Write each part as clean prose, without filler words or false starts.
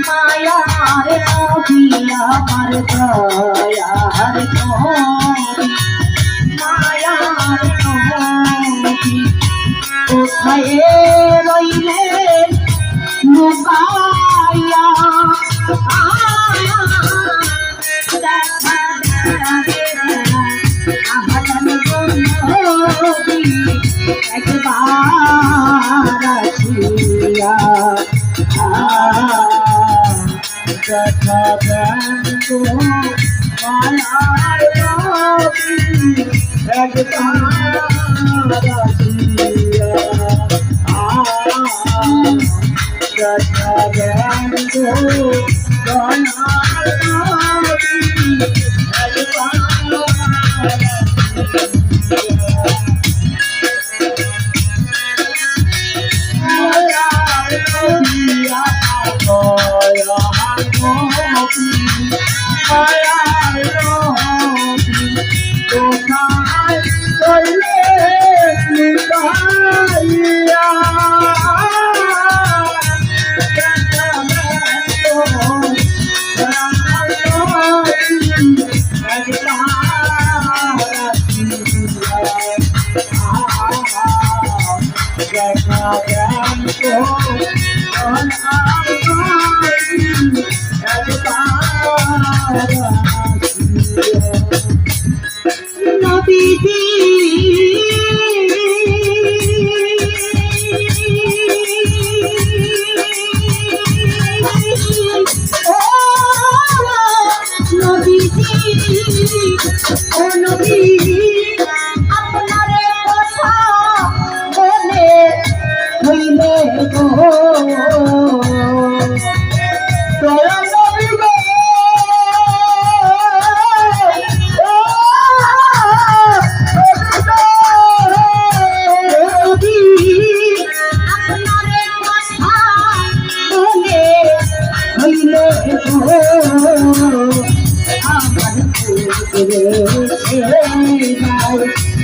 মায়ার নবী আমার দয়ার নবী মায়ার নবী কোথায় রইলেন লুকাইয়া একবার আসিয়া কথা জানতো মায়ার নবী একবার আসিয়া কথা জানতো মায়ার নবী একবার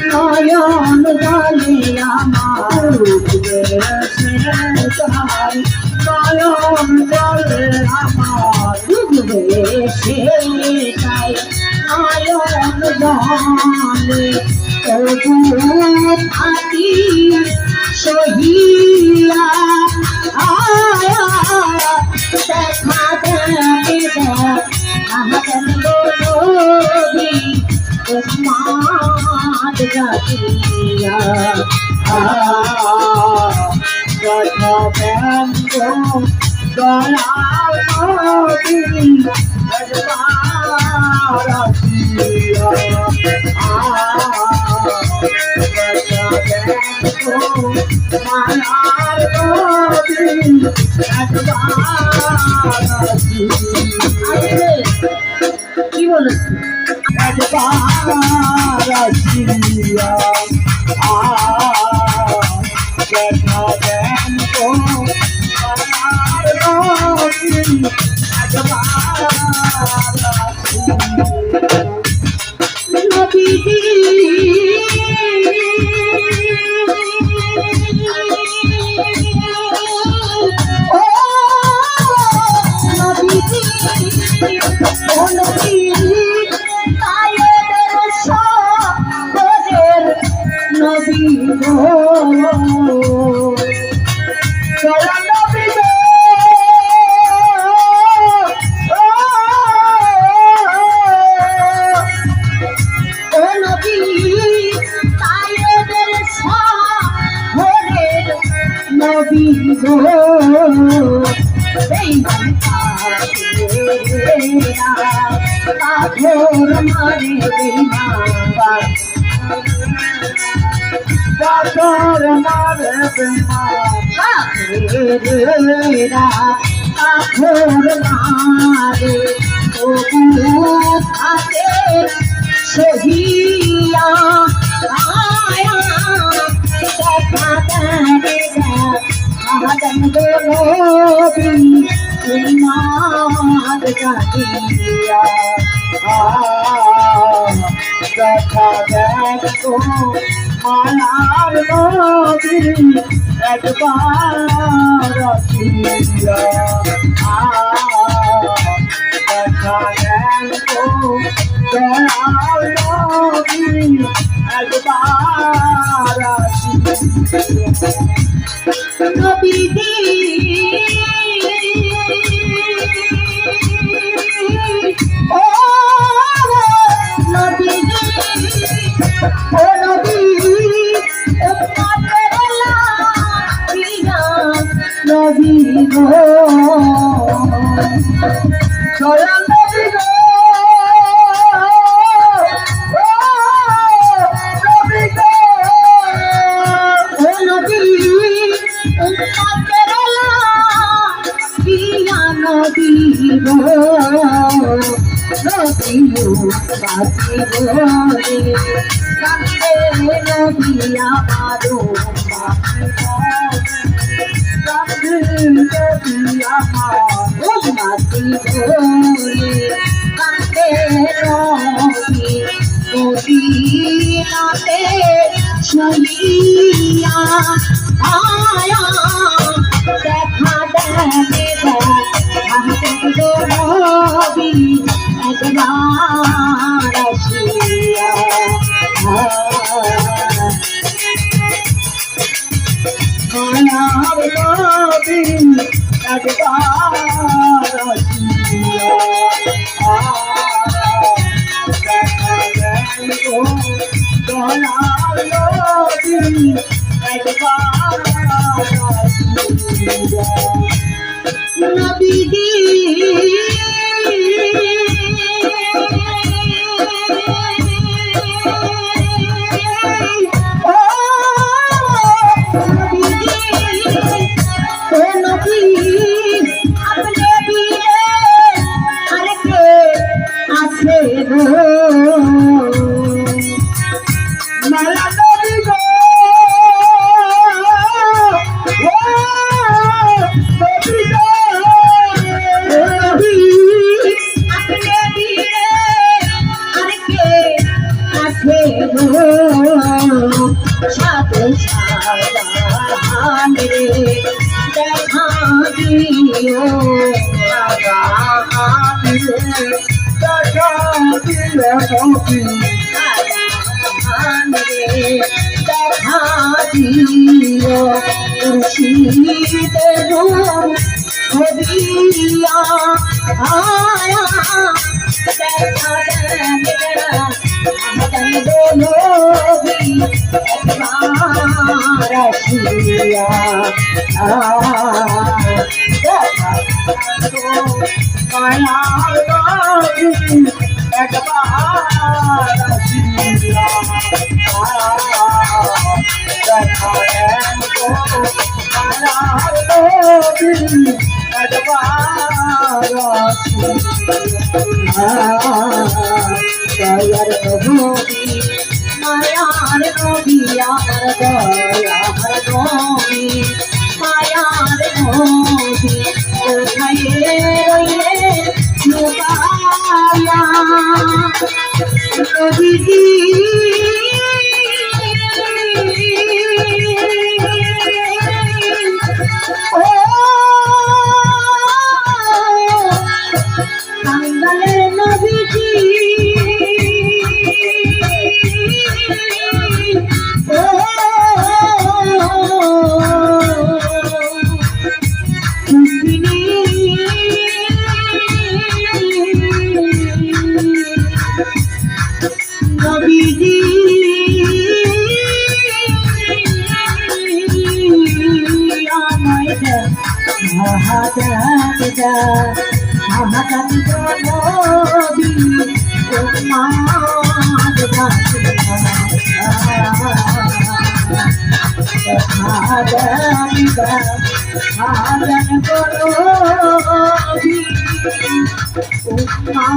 নয়ন জলে আমার নয়ন জলে আমার সেটাই নয়ন জলে থাকি সহিয়া দেখা দেখা আমাদের নবী উম্মাদ জাতিয়া কথা বন্ধ দয়াল নবী একবার আসিয়া মায়ার নবী একবার আসিয়া কি বলেছি একবার আসিয়া দেখা দেন তো আমার নবী একবার আসিয়া নবীজি ও নবীজি ও নবী নবী গো নবী গো ও নবী তায়েবের শহরের নবী গো এই পাথর মারে পাথর মারে পাথর মারে তবু থাকে সহিয়া নবী উম্মাদ জাতিয়া দেখা দেখো মায়ার নবী একবার আসিয়া দেখা দেন গো দয়াল নবী একবার আসিয়া নবীজি ও নবীজি ও নবী নবী গো দয়াল নবী গো নবী গো ও নবী উম্মতের লাইয়া নবী গো নবী উম্মতি বলে কান্দে নবী আমার উম্মতি বলে কান্দে নবী মদিনাতে শুইয়া আয়া দেখা দেবে গো নবী একবার আসিয়া মায়ার নবী একবার আসিয়া দেখা দেন গো দয়াল নবী একবার আসিয়া নবীজি মায়া নবী গো নবী গো সাথে সারে দেখা দিও দেখা দিলে নবী দেখা দিও খুশিতে হবিয়া আয়া দেখা নবী একবার আসিয়া দেখা মায়ার নবী একবার আসিয়া দেখা দেন গো মায়ার নবী একবার আসিয়া দয়ার নবী মায়ার নবী আমার দয়ার নবী মায়ার নবী কোথায় রইলে লুকায়া নবীজি ও কাঙ্গালের নবীজি ও নবীজি আমায় মহাদাদা নবী উম্মা